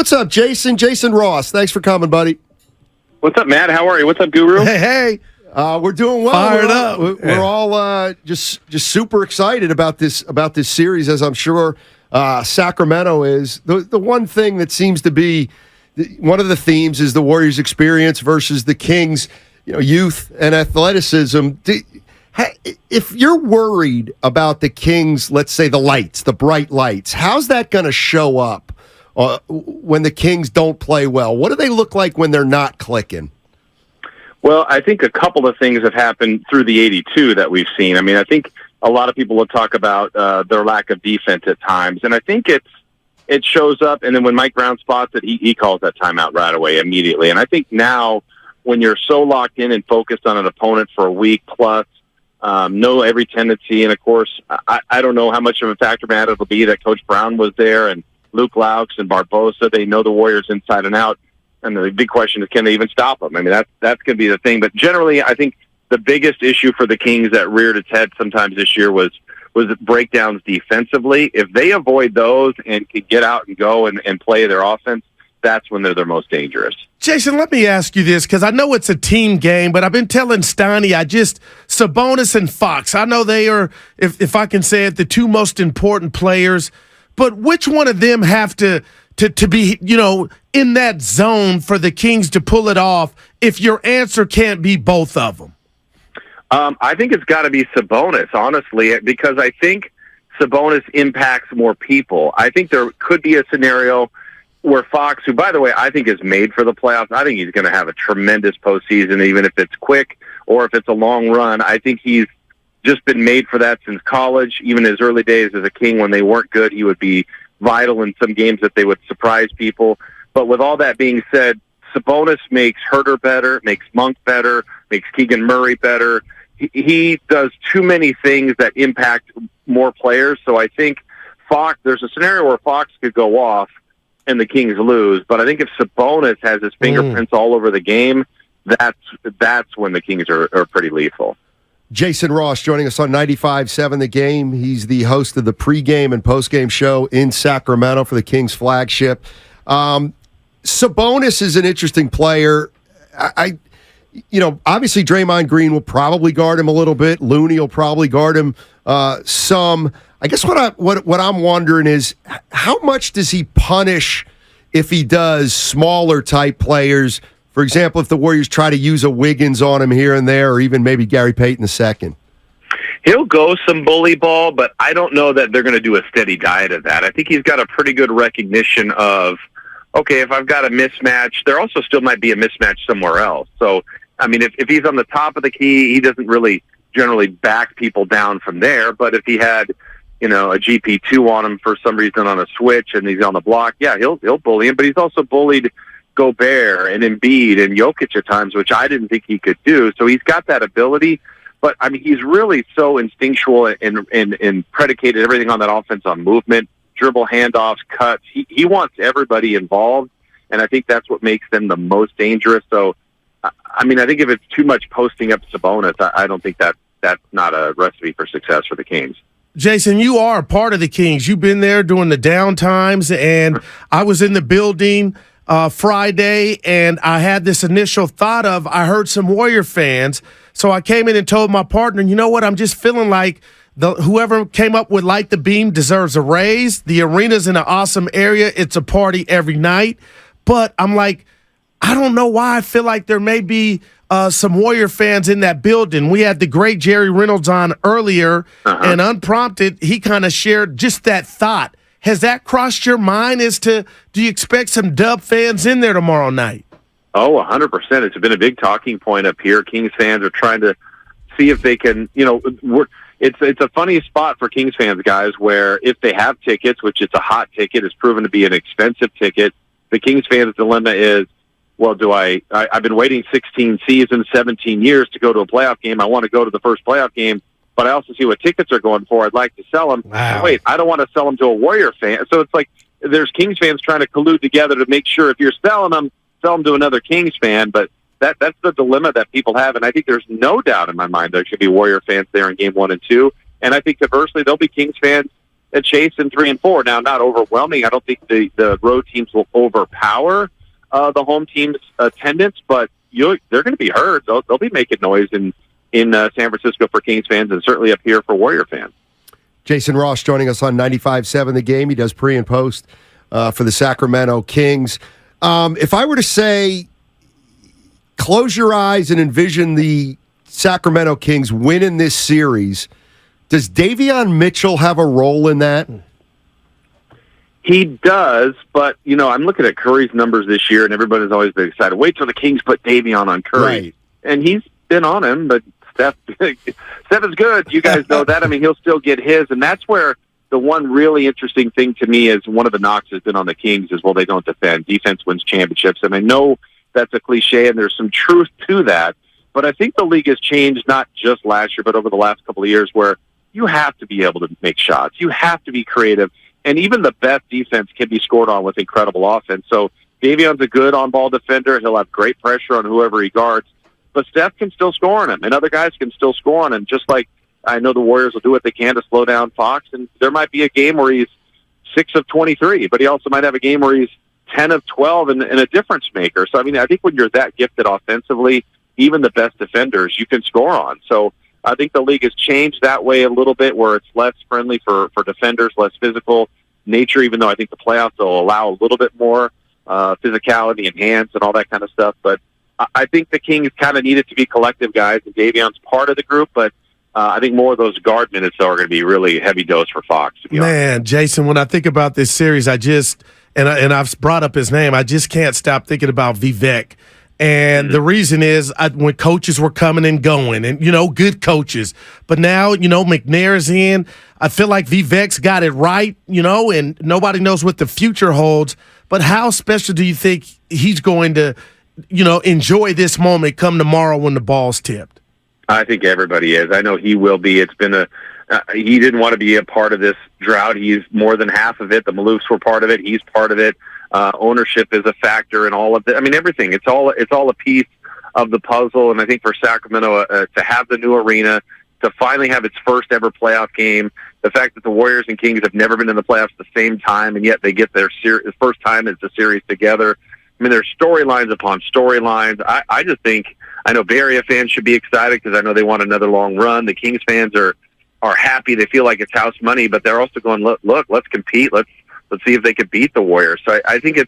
What's up, Jason? Jason Ross. Thanks for coming, buddy. What's up, Matt? How are you? What's up, Guru? Hey. We're doing well. Fired up. We're all just super excited about this series, as I'm sure Sacramento is. The one thing that seems to be one of the themes is the Warriors' experience versus the Kings' youth and athleticism. If you're worried about the Kings, let's say the bright lights, how's that going to show up when the Kings don't play well? What do they look like when they're not clicking? Well, I think a couple of things have happened through the 82 that we've seen. I mean, I think a lot of people will talk about their lack of defense at times, and I think it shows up, and then when Mike Brown spots it, he calls that timeout right away, immediately. And I think now, when you're so locked in and focused on an opponent for a week plus, know every tendency, and of course, I don't know how much of a factor, Matt, it'll be that Coach Brown was there, and Luke Laux and Barbosa, they know the Warriors inside and out. And the big question is, can they even stop them? I mean, that's going to be the thing. But generally, I think the biggest issue for the Kings that reared its head sometimes this year was breakdowns defensively. If they avoid those and can get out and go and play their offense, that's when they're their most dangerous. Jason, let me ask you this, because I know it's a team game, but I've been telling Steiny, Sabonis and Fox, I know they are, if I can say it, the two most important players, but which one of them have to be, in that zone for the Kings to pull it off if your answer can't be both of them? I think it's got to be Sabonis, honestly, because I think Sabonis impacts more people. I think there could be a scenario where Fox, who, by the way, I think is made for the playoffs, I think he's going to have a tremendous postseason, even if it's quick or if it's a long run. I think he's just been made for that since college. Even his early days as a King, when they weren't good, he would be vital in some games that they would surprise people. But with all that being said, Sabonis makes Herter better, makes Monk better, makes Keegan Murray better. He does too many things that impact more players. So I think Fox, there's a scenario where Fox could go off and the Kings lose. But I think if Sabonis has his fingerprints all over the game, that's when the Kings are pretty lethal. Jason Ross joining us on 95.7 The Game. He's the host of the pregame and postgame show in Sacramento for the Kings flagship. Sabonis is an interesting player. Obviously Draymond Green will probably guard him a little bit. Looney will probably guard him some. I guess what I'm wondering is how much does he punish if he does smaller type players? For example, if the Warriors try to use a Wiggins on him here and there, or even maybe Gary Payton II. He'll go some bully ball, but I don't know that they're going to do a steady diet of that. I think he's got a pretty good recognition of, okay, if I've got a mismatch, there also still might be a mismatch somewhere else. So, I mean, if he's on the top of the key, he doesn't really generally back people down from there. But if he had, a GP2 on him for some reason on a switch and he's on the block, yeah, he'll bully him. But he's also bullied Gobert and Embiid and Jokic at times, which I didn't think he could do. So he's got that ability. But, I mean, he's really so instinctual and predicated everything on that offense on movement, dribble, handoffs, cuts. He wants everybody involved, and I think that's what makes them the most dangerous. So, I mean, I think if it's too much posting up Sabonis, I don't think that's not a recipe for success for the Kings. Jason, you are a part of the Kings. You've been there during the down times, and I was in the building Friday, and I had this initial thought of, I heard some Warrior fans, so I came in and told my partner, you know what, I'm just feeling like whoever came up with Light the Beam deserves a raise. The arena's in an awesome area. It's a party every night. But I'm like, I don't know why I feel like there may be some Warrior fans in that building. We had the great Jerry Reynolds on earlier, and unprompted, he kind of shared just that thought. Has that crossed your mind do you expect some Dub fans in there tomorrow night? Oh, 100%. It's been a big talking point up here. Kings fans are trying to see if they can, it's a funny spot for Kings fans, guys, where if they have tickets, which it's a hot ticket, it's proven to be an expensive ticket, the Kings fans' dilemma is, well, I've been waiting 16 seasons, 17 years to go to a playoff game. I want to go to the first playoff game, but I also see what tickets are going for. I'd like to sell them. Wow. Wait, I don't want to sell them to a Warrior fan. So it's like there's Kings fans trying to collude together to make sure if you're selling them, sell them to another Kings fan. But that's the dilemma that people have, and I think there's no doubt in my mind there should be Warrior fans there in Game 1 and 2. And I think conversely, there'll be Kings fans chasing 3 and 4. Now, not overwhelming. I don't think the road teams will overpower the home team's attendance, but they're going to be heard. They'll be making noise in San Francisco for Kings fans, and certainly up here for Warrior fans. Jason Ross joining us on 95.7 The Game. He does pre and post for the Sacramento Kings. If I were to say, close your eyes and envision the Sacramento Kings winning this series, does Davion Mitchell have a role in that? He does, but, I'm looking at Curry's numbers this year, and everybody's always been excited. Wait till the Kings put Davion on Curry. Right. And he's been on him, but Steph is good. You guys know that. I mean, he'll still get his, and that's where the one really interesting thing to me is one of the knocks has been on the Kings is, well, they don't defend. Defense wins championships, and I know that's a cliche, and there's some truth to that, but I think the league has changed not just last year, but over the last couple of years where you have to be able to make shots. You have to be creative. And even the best defense can be scored on with incredible offense. So Davion's a good on-ball defender. He'll have great pressure on whoever he guards. But Steph can still score on him, and other guys can still score on him, just like I know the Warriors will do what they can to slow down Fox. And there might be a game where he's 6 of 23, but he also might have a game where he's 10 of 12 and a difference maker. So, I think when you're that gifted offensively, even the best defenders you can score on. So I think the league has changed that way a little bit, where it's less friendly for defenders, less physical nature, even though I think the playoffs will allow a little bit more physicality and hands and all that kind of stuff. But I think the Kings kind of needed to be collective guys, and Davion's part of the group, but I think more of those guard minutes are going to be really heavy dose for Fox, to be honest. Jason, when I think about this series, I've brought up his name, I just can't stop thinking about Vivek. And the reason is when coaches were coming and going and, good coaches. But now, McNair's in. I feel like Vivek's got it right, and nobody knows what the future holds. But how special do you think he's going to, enjoy this moment come tomorrow when the ball's tipped? I think everybody is. I know he will be. It's been he didn't want to be a part of this drought. He's more than half of it. The Maloofs were part of it. He's part of it. Ownership is a factor in all of it. Everything. It's all a piece of the puzzle. And I think for Sacramento to have the new arena, to finally have its first ever playoff game, the fact that the Warriors and Kings have never been in the playoffs at the same time, and yet they get their first time as a series together. There's storylines upon storylines. I just think, I know Bay Area fans should be excited because I know they want another long run. The Kings fans are happy. They feel like it's house money, but they're also going, look, let's compete. Let's see if they can beat the Warriors. So I think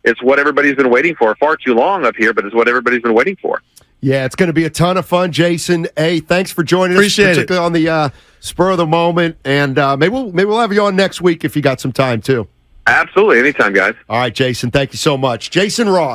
it's what everybody's been waiting for. Far too long up here, but it's what everybody's been waiting for. Yeah, it's going to be a ton of fun, Jason. Hey, thanks for joining us, particularly on the spur of the moment. And maybe we'll have you on next week if you got some time too. Absolutely, anytime, guys. All right, Jason. Thank you so much, Jason Ross.